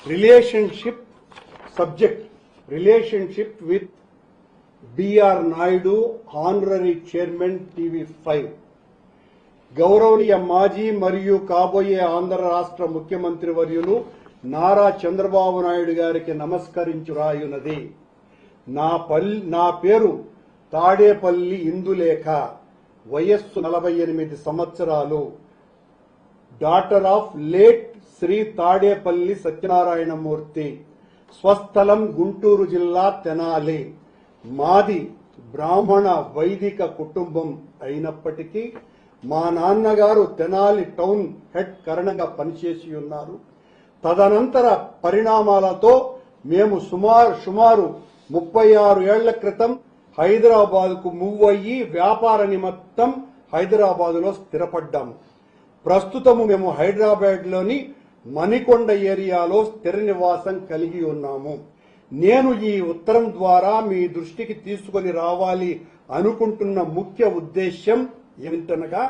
relationship subject, relationship with B.R. Naidu, Honorary Chairman TV5. గౌరవనీయ మాజీ మరియు కాబోయే ఆంధ్ర రాష్ట్ర ముఖ్యమంత్రి వర్యులు నారా చంద్రబాబు నాయుడు గారికి నమస్కరించు రాయునది. నా పేరు తాడేపల్లి ఇందులేఖ, వయస్సు 48 సంవత్సరాలు, daughter of late Shri Tadepalli Satyanarayanamurthy, స్వస్థలం గుంటూరు జిల్లా తెనాలి. మాది బ్రాహ్మణ వైదిక కుటుంబం అయినప్పటికీ మా నాన్నగారు తెనాలి టౌన్ హెడ్ కరణంగా పనిచేసి ఉన్నారు. తదనంతర పరిణామాలతో మేము సుమారు 36 ఏళ్ల క్రితం హైదరాబాద్కు మూవ్ అయ్యి వ్యాపార నిమిత్తం హైదరాబాదులో స్థిరపడ్డాము. ప్రస్తుతము మేము హైదరాబాద్లోని మణికొండ ఏరియాలో స్థిర నివాసం కలిగి ఉన్నాము. నేను ఈ ఉత్తరం ద్వారా మీ దృష్టికి తీసుకొని రావాలి అనుకుంటున్న ముఖ్య ఉద్దేశ్యం ఏమిటనగా,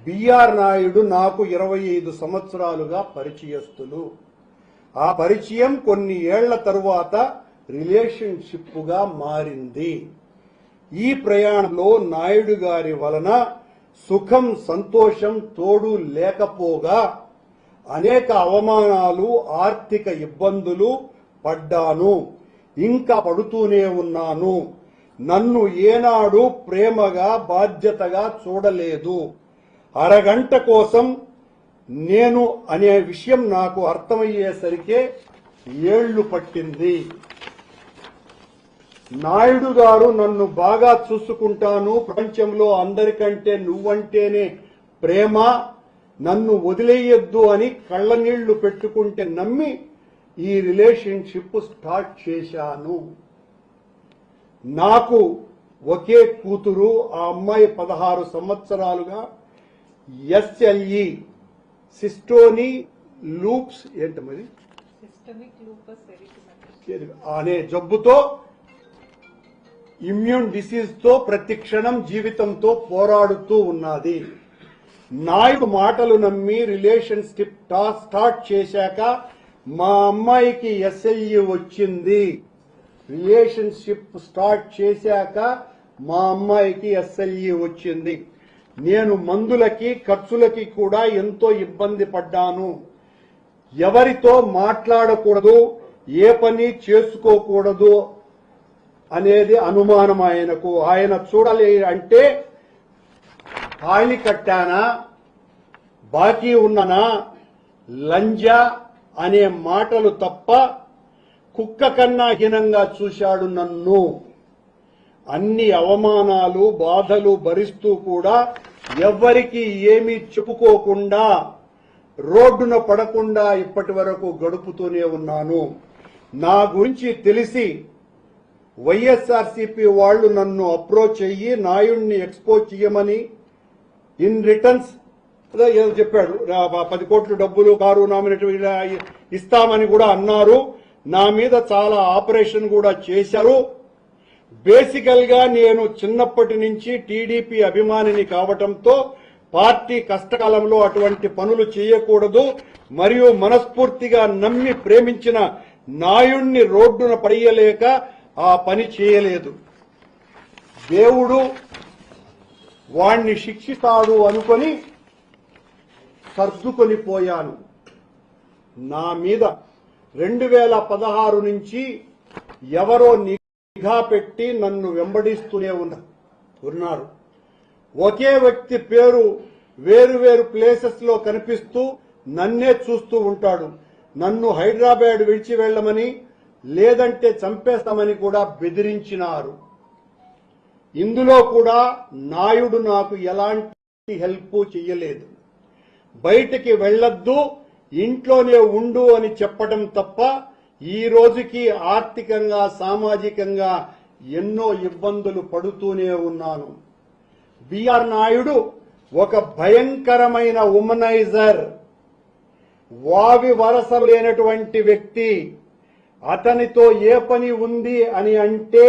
బిఆర్ నాయుడు నాకు 25 సంవత్సరాలుగా పరిచయస్తులు. ఆ పరిచయం కొన్ని ఏళ్ల తరువాత రిలేషన్షిప్ గా మారింది. ఈ ప్రయాణంలో నాయుడు గారి వలన సుఖం సంతోషం తోడు లేకపోగా అనేక అవమానాలు, ఆర్థిక ఇబ్బందులు పడ్డాను, ఇంకా పడుతూనే ఉన్నాను. నన్ను ఏనాడు ప్రేమగా బాధ్యతగా చూడలేదు. అరగంట కోసం నేను అనే విషయం నాకు అర్థమయ్యేసరికే ఏళ్లు పట్టింది. నాయుడు గారు నన్ను బాగా చూసుకుంటాను, ప్రపంచంలో అందరికంటే నువ్వంటేనే ప్రేమ, నన్ను వదిలేయొద్దు అని కళ్ళనీళ్లు పెట్టుకుంటే నమ్మి ఈ రిలేషన్షిప్ స్టార్ట్ చేశాను. నాకు ఒకే కూతురు, ఆ అమ్మాయి 16 సంవత్సరాలుగా ఎస్ఎల్ఈ సిస్టోని లూప్స్ అనే జబ్బుతో, ఇమ్యూన్ డిసీజ్ తో ప్రతి క్షణం జీవితంతో పోరాడుతూ ఉన్నది. నాయుడు మాటలు నమ్మి రిలేషన్షిప్ స్టార్ట్ చేశాక మా అమ్మాయికి ఎస్ఎల్ఈ వచ్చింది. రిలేషన్షిప్ స్టార్ట్ చేశాక మా అమ్మాయికి ఎస్ఎల్ఈ వచ్చింది. నేను మందులకి ఖర్చులకి కూడా ఎంతో ఇబ్బంది పడ్డాను. ఎవరితో మాట్లాడకూడదు, ఏ పని చేసుకోకూడదు అనేది అనుమానం ఆయనకు. ఆయన చూడాలి అంటే తాళి కట్టానా, బాకీ ఉన్ననా, లంజా అనే మాటలు తప్ప కుక్క కన్నా హీనంగా చూశాడు నన్ను. అన్ని అవమానాలు, బాధలు భరిస్తూ కూడా ఎవ్వరికి ఏమీ చెప్పుకోకుండా, రోడ్డున పడకుండా ఇప్పటి వరకు గడుపుతూనే ఉన్నాను. నా గురించి తెలిసి వైఎస్ఆర్సీపీ వాళ్లు నన్ను అప్రోచ్ అయ్యి నాయుడిని ఎక్స్పోజ్ చేయమని, ఇన్ రిటర్న్స్ ఏదో చెప్పాడు, 10 కోట్ల డబ్బులు, కారు నామినేట్ ఇస్తామని కూడా అన్నారు. నా మీద చాలా ఆపరేషన్ కూడా చేశారు. బేసికల్ గా నేను చిన్నప్పటి నుంచి టీడీపీ అభిమానిని కావటంతో పార్టీ కష్టకాలంలో అటువంటి పనులు చేయకూడదు, మరియు మనస్ఫూర్తిగా నమ్మి ప్రేమించిన నాయుణ్ణి రోడ్డున పడేయలేక ఆ పని చేయలేదు. దేవుడు వాణ్ణి శిక్షిస్తాడు అనుకొని సర్దుకొని పోయాను. నా మీద 2016 నుంచి ఎవరో నిఘా పెట్టి నన్ను వెంబడిస్తూనే ఉన్నారు. ఒకే వ్యక్తి పేరు వేరు ప్లేసెస్ లో కనిపిస్తూ నన్నే చూస్తూ ఉంటాడు. నన్ను హైదరాబాద్ విడిచి వెళ్లమని, లేదంటే చంపేస్తామని కూడా బెదిరించినారు. ఇందులో కూడా నాయుడు నాకు ఎలాంటి హెల్ప్ చేయలేదు. బయటికి వెళ్లొద్దు, ఇంట్లోనే ఉండు అని చెప్పడం తప్ప ఈ రోజుకి ఆర్థికంగా, సామాజికంగా ఎన్నో ఇబ్బందులు పడుతూనే ఉన్నాను. బిఆర్ నాయుడు ఒక భయంకరమైన ఉమనైజర్, వావి వరస లేనటువంటి వ్యక్తి. అతనితో ఏ పని ఉంది అని అంటే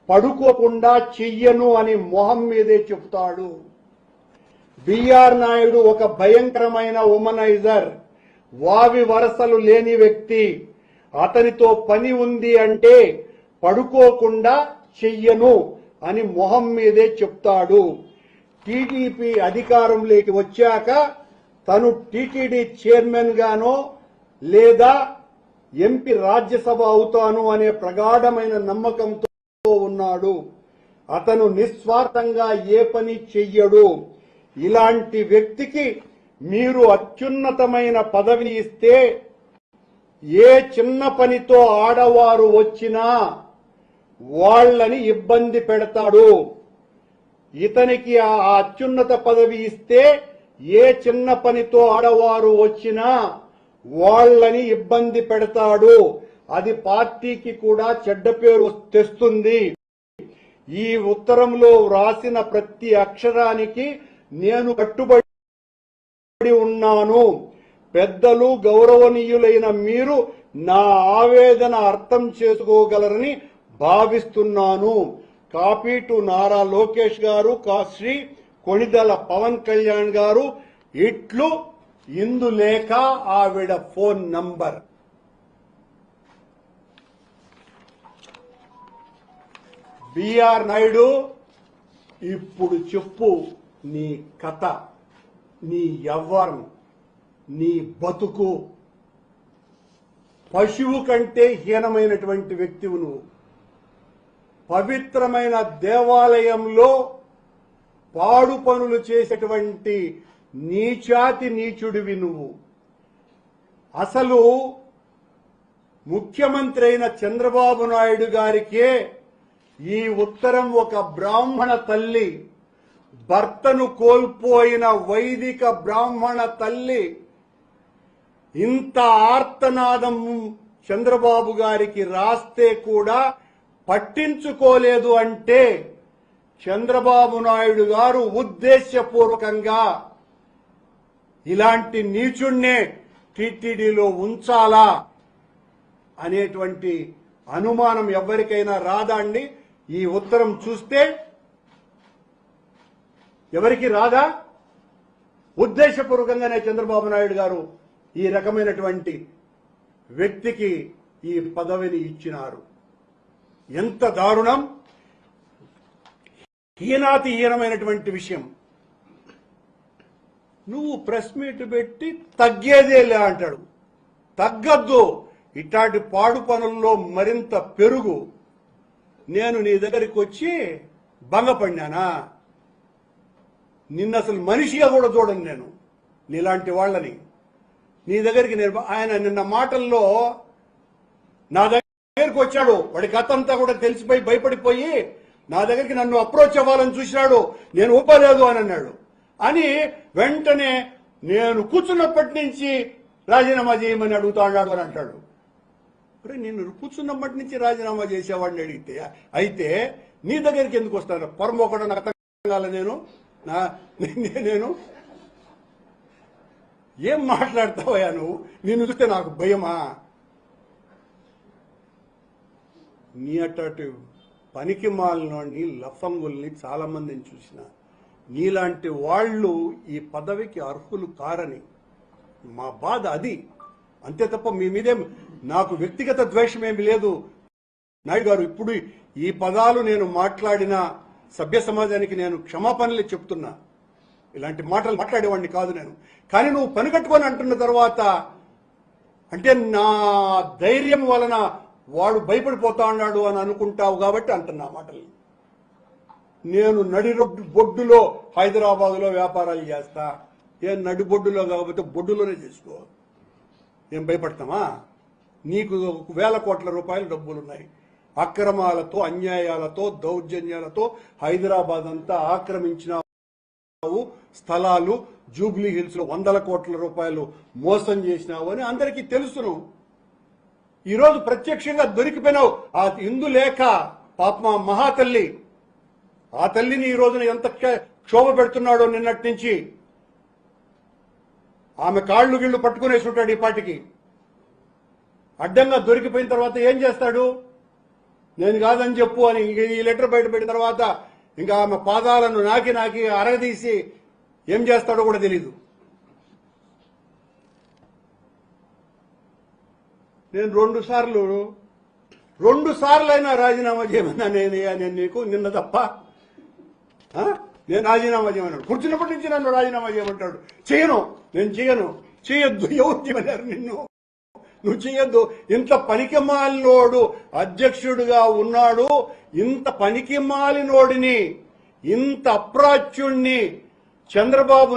పడుకోకుండా చెయ్యను అని మొహం మీదే చెప్తాడు. బిఆర్ నాయుడు ఒక భయంకరమైన ఉమనైజర్. వావి వరసలు లేని వ్యక్తి. అతనితో పని ఉంది అంటే పడుకోకుండా చెయ్యను అని మొహం మీదే చెప్తాడు. టీడీపీ అధికారంలోకి వచ్చాక తను టీటీడీ చైర్మన్ గానో లేదా ఎంపీ రాజ్యసభ అవుతాను అనే ప్రగాఢమైన నమ్మకంతో ఉన్నాడు. అతను నిస్వార్థంగా ఏ పని చెయ్యడు. ఇలాంటి వ్యక్తికి మీరు అత్యున్నతమైన పదవిని ఇస్తే ఏ చిన్న పనితో ఆడవారు వచ్చినా వాళ్ళని ఇబ్బంది పెడతాడు. ఇతనికి ఆ అత్యున్నత పదవి ఇస్తే ఏ చిన్న పనితో ఆడవారు వచ్చినా వాళ్ళని ఇబ్బంది పెడతాడు. అది పార్టీకి కూడా చెడ్డ పేరు తెస్తుంది. ఈ ఉత్తరంలో వ్రాసిన ప్రతి అక్షరానికి నేను కట్టుబడి ఉన్నాను. పెద్దలు గౌరవనీయులైన మీరు నా ఆవేదన అర్థం చేసుకోగలరని భావిస్తున్నాను. కాపీ టు నారా లోకేష్ గారు, శ్రీ కొణిదెల పవన్ కళ్యాణ్ గారు. ఇట్లు ఇందులేఖ ఆవిడ ఫోన్ నంబర్. బిఆర్ నాయుడు, ఇప్పుడు చెప్పు నీ కథ, నీ యవ్వరం, నీ బతుకు. పశువు కంటే హీనమైనటువంటి వ్యక్తివు నువ్వు. పవిత్రమైన దేవాలయంలో పాడు పనులు చేసేటువంటి నీచాతి నీచుడివి నువ్వు. అసలు ముఖ్యమంత్రి అయిన చంద్రబాబు నాయుడు గారికే ఈ ఉత్తరం ఒక బ్రాహ్మణ తల్లి, భర్తను కోల్పోయిన వైదిక బ్రాహ్మణ తల్లి ఇంత ఆర్తనాదం చంద్రబాబు గారికి రాస్తే కూడా పట్టించుకోలేదు అంటే చంద్రబాబు నాయుడు గారు ఉద్దేశపూర్వకంగా ఇలాంటి నీచుణ్ణే టీటీడీలో ఉంచాలా అనేటువంటి అనుమానం ఎవరికైనా రాదా అండి? ఈ ఉత్తరం చూస్తే ఎవరికి రాదా? ఉద్దేశపూర్వకంగానే చంద్రబాబు నాయుడు గారు ఈ రకమైనటువంటి వ్యక్తికి ఈ పదవిని ఇచ్చినారు. ఎంత దారుణం! హీనాతి హీనమైనటువంటి విషయం. నువ్వు ప్రెస్ మీట్ పెట్టి తగ్గేదేలే అంటాడు. తగ్గద్దు. ఇట్లాంటి పాడు పనుల్లో మరింత పెరుగు. నేను నీ దగ్గరికి వచ్చి భంగపడినానా? నిన్న అసలు మనిషిగా కూడా చూడను నేను నీలాంటి వాళ్ళని. నీ దగ్గరికి ఆయన నిన్న మాటల్లో నా దగ్గరికి వచ్చాడు. వాడి గతంతా కూడా తెలిసిపోయి భయపడిపోయి నా దగ్గరికి నన్ను అప్రోచ్ అవ్వాలని చూసినాడు. నేను ఒప్పలేదు అని అన్నాడు. అని వెంటనే నేను కూర్చున్నప్పటి నుంచి రాజీనామా చేయమని అడుగుతా అన్నాడు అని అంటాడు. నేను కూర్చున్నప్పటి నుంచి రాజీనామా చేసేవాడిని అడిగితే అయితే నీ దగ్గరికి ఎందుకు వస్తాను? పొరమోకడ నాకు అర్థం కాల. నేను ఏం మాట్లాడతావయ్యా నువ్వు? నిన్ను చూస్తే నాకు భయమా? నీ అటు పనికి మాలినోడిని, లఫంగుల్ని చాలా మందిని చూసిన. నీలాంటి వాళ్ళు ఈ పదవికి అర్హులు కారని మా బాధ అది. అంతే తప్ప మీ మీదే నాకు వ్యక్తిగత ద్వేషం ఏమి లేదు. నాయుడు గారు, ఇప్పుడు ఈ పదాలు నేను మాట్లాడిన సభ్య సమాజానికి నేను క్షమాపణలే చెప్తున్నా. ఇలాంటి మాటలు మాట్లాడేవాడిని కాదు నేను. కానీ నువ్వు పని కట్టుకొని అంటున్న తర్వాత అంటే నా ధైర్యం వలన వాడు భయపడిపోతా ఉన్నాడు అని అనుకుంటావు కాబట్టి అంటున్నా మాటలు. నేను బొడ్డులో హైదరాబాద్లో వ్యాపారాలు చేస్తా. ఏం నడిబొడ్డులో కాకపోతే బొడ్డులోనే చేసుకో. ఏం భయపడతామా? నీకు వేల కోట్ల రూపాయలు డబ్బులున్నాయి. అక్రమాలతో, అన్యాయాలతో, దౌర్జన్యాలతో హైదరాబాద్ అంతా ఆక్రమించినావు. స్థలాలు జూబ్లీ హిల్స్ లో 100 కోట్ల రూపాయలు మోసం చేసినావు అని అందరికీ తెలుసును. ఈరోజు ప్రత్యక్షంగా దొరికిపోయినావు. ఆ ఇందులేఖ పాప మహాతల్లి, ఆ తల్లిని ఈ రోజున ఎంత క్షోభ పెడుతున్నాడో నిన్నటి నుంచి. ఆమె కాళ్ళు గిళ్ళు పట్టుకునేసి ఉంటాడు ఈ పాటికి. అడ్డంగా దొరికిపోయిన తర్వాత ఏం చేస్తాడు? నేను కాదని చెప్పు అని ఈ లెటర్ బయట పెట్టిన తర్వాత ఇంకా ఆమె పాదాలను నాకి అరగదీసి ఏం చేస్తాడో కూడా తెలీదు. నేను రెండు సార్లు అయినా రాజీనామా చేయమన్నా నేను నీకు నిన్న తప్ప నేను రాజీనామా చేయమన్నాడు. కూర్చున్నప్పటి నుంచి నన్ను రాజీనామా చేయమంటాడు. నేను చేయొద్దు. ఎవరు చేయమన్నారు నిన్ను? నువ్వు చేయొద్దు. ఇంత పనికిమాలినోడు అధ్యక్షుడిగా ఉన్నాడు. ఇంత పనికిమాలినోడిని, ఇంత అప్రాచ్యుణ్ణి చంద్రబాబు